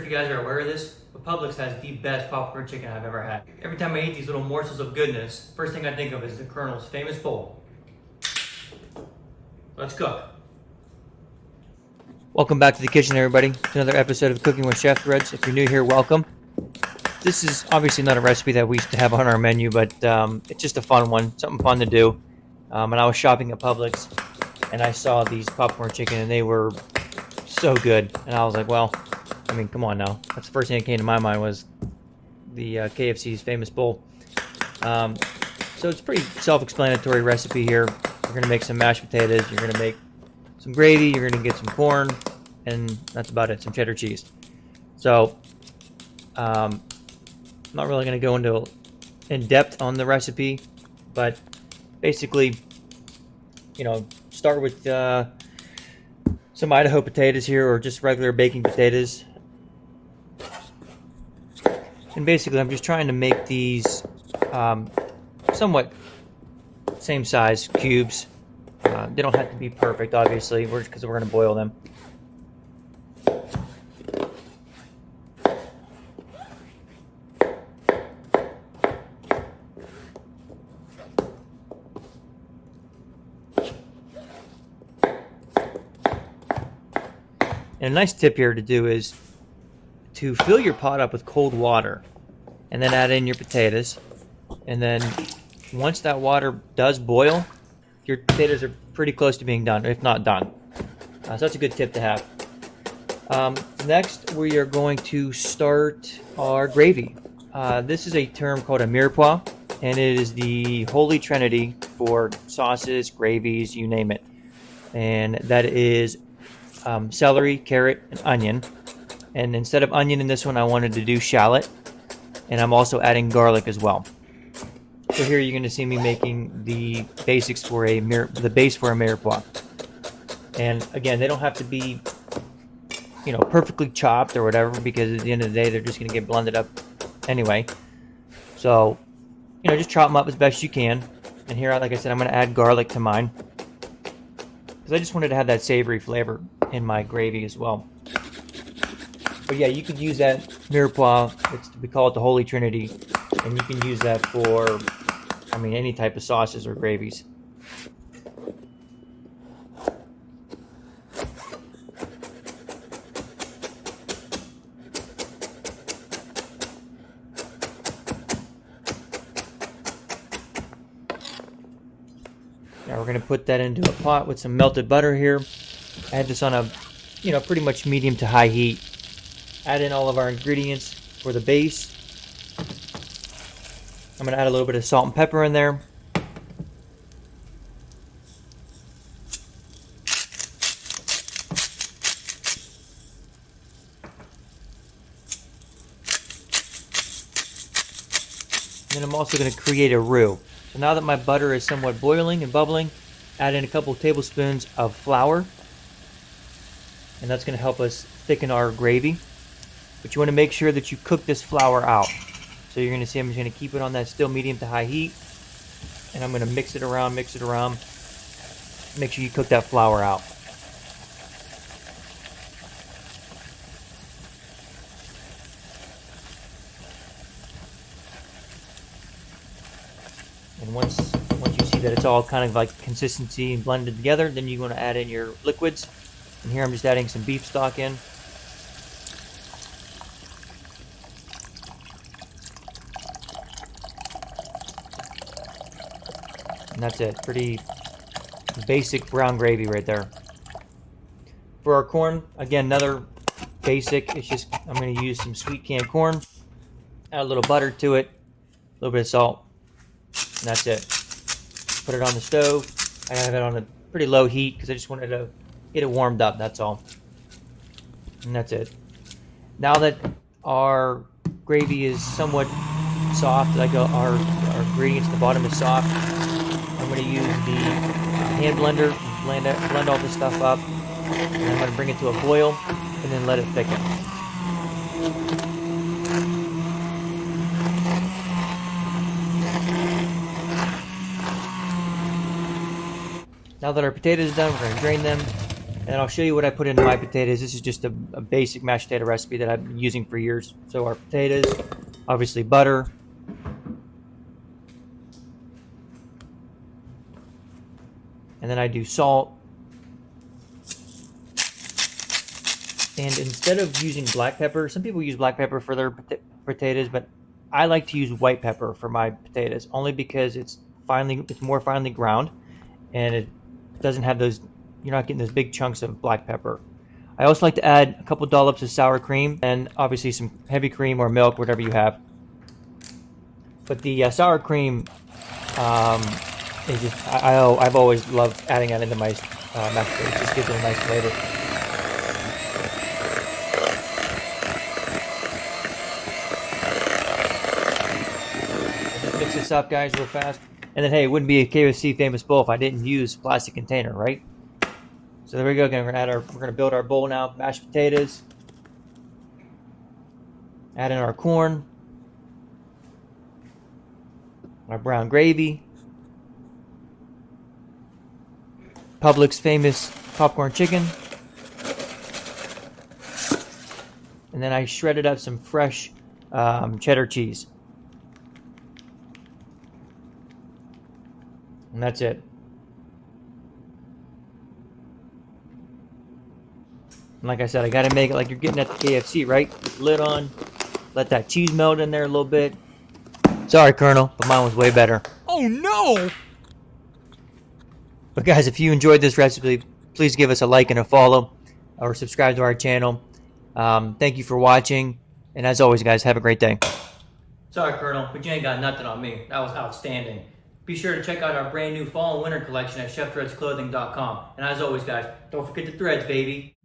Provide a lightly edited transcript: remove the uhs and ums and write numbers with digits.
if you guys are aware of this, but Publix has the best popcorn chicken I've ever had. Every time I eat these little morsels of goodness, first thing I think of is the Colonel's famous bowl. Let's cook. Welcome back to the kitchen, everybody. It's another episode of Cooking with Chef Threads. If you're new here, welcome. This is obviously not a recipe that we used to have on our menu, but it's just a fun one, something fun to do. And I was shopping at Publix, and I saw these popcorn chicken, and they were so good. And I was like, well, I mean, come on now. That's the first thing that came to my mind was the KFC's famous bowl. So it's a pretty self-explanatory recipe here. You're going to make some mashed potatoes. You're going to make some gravy. You're going to get some corn, and that's about it. Some cheddar cheese. So I'm not really going to go into in depth on the recipe, but basically, you know, start with some Idaho potatoes here, or just regular baking potatoes. And basically, I'm just trying to make these somewhat same size cubes. They don't have to be perfect, obviously, because we're going to boil them. And a nice tip here to do is to fill your pot up with cold water and then add in your potatoes. And then once that water does boil, your potatoes are pretty close to being done, if not done. So that's a good tip to have. Next, we are going to start our gravy. This is a term called a mirepoix, and it is the holy trinity for sauces, gravies, you name it. And that is celery, carrot, and onion. And instead of onion in this one, I wanted to do shallot, and I'm also adding garlic as well. So here you're going to see me making the basics for the base for a mirepoix. And again, they don't have to be, you know, perfectly chopped or whatever, because at the end of the day, they're just going to get blended up anyway. So, you know, just chop them up as best you can. And here, like I said, I'm going to add garlic to mine, because I just wanted to have that savory flavor in my gravy as well. But yeah, you could use that mirepoix. We call it the Holy Trinity, and you can use that for, I mean, any type of sauces or gravies. Now we're going to put that into a pot with some melted butter here. I had this on a, you know, pretty much medium to high heat. Add in all of our ingredients for the base. I'm going to add a little bit of salt and pepper in there. And then I'm also going to create a roux. So now that my butter is somewhat boiling and bubbling, add in a couple of tablespoons of flour. And that's going to help us thicken our gravy. But you want to make sure that you cook this flour out. So you're going to see I'm just going to keep it on that still medium to high heat. And I'm going to mix it around. Make sure you cook that flour out. And once you see that it's all kind of like consistency and blended together, then you're going to add in your liquids. And here I'm just adding some beef stock in. And that's it. Pretty basic brown gravy right there. For our corn, again, another basic. It's just, I'm going to use some sweet canned corn. Add a little butter to it. A little bit of salt. And that's it. Put it on the stove. I have it on a pretty low heat because I just wanted to get it warmed up, that's all. And that's it. Now that our gravy is somewhat soft, like our ingredients at the bottom is soft, I'm going to use the hand blender, blend all this stuff up, and I'm going to bring it to a boil, and then let it thicken. Now that our potatoes are done, we're going to drain them, And I'll show you what I put into my potatoes. This is just a basic mashed potato recipe that I've been using for years. So our potatoes, obviously butter, and then I do salt. And instead of using black pepper, some people use black pepper for their potatoes, but I like to use white pepper for my potatoes, only because it's more finely ground, and it doesn't have those, you're not getting those big chunks of black pepper. I also like to add a couple dollops of sour cream, and obviously some heavy cream or milk, whatever you have. But the sour cream is just, I've always loved adding that into my mashed potatoes. It just gives it a nice flavor. Mix this up, guys, real fast. And then, hey, it wouldn't be a KFC famous bowl if I didn't use plastic container, right? So there we go. Again, we're gonna build our bowl now. Mashed potatoes. Add in our corn. Our brown gravy. Publix famous popcorn chicken. And then I shredded up some fresh cheddar cheese. And that's it. And like I said, I gotta make it like you're getting at the KFC, right? Lid on, let that cheese melt in there a little bit. Sorry, Colonel, but mine was way better. Oh no! But guys, if you enjoyed this recipe, please give us a like and a follow, or subscribe to our channel. Thank you for watching, and as always, guys, have a great day. Sorry, Colonel, but you ain't got nothing on me. That was outstanding. Be sure to check out our brand new fall and winter collection at chefthreadsclothing.com. And as always, guys, don't forget the threads, baby.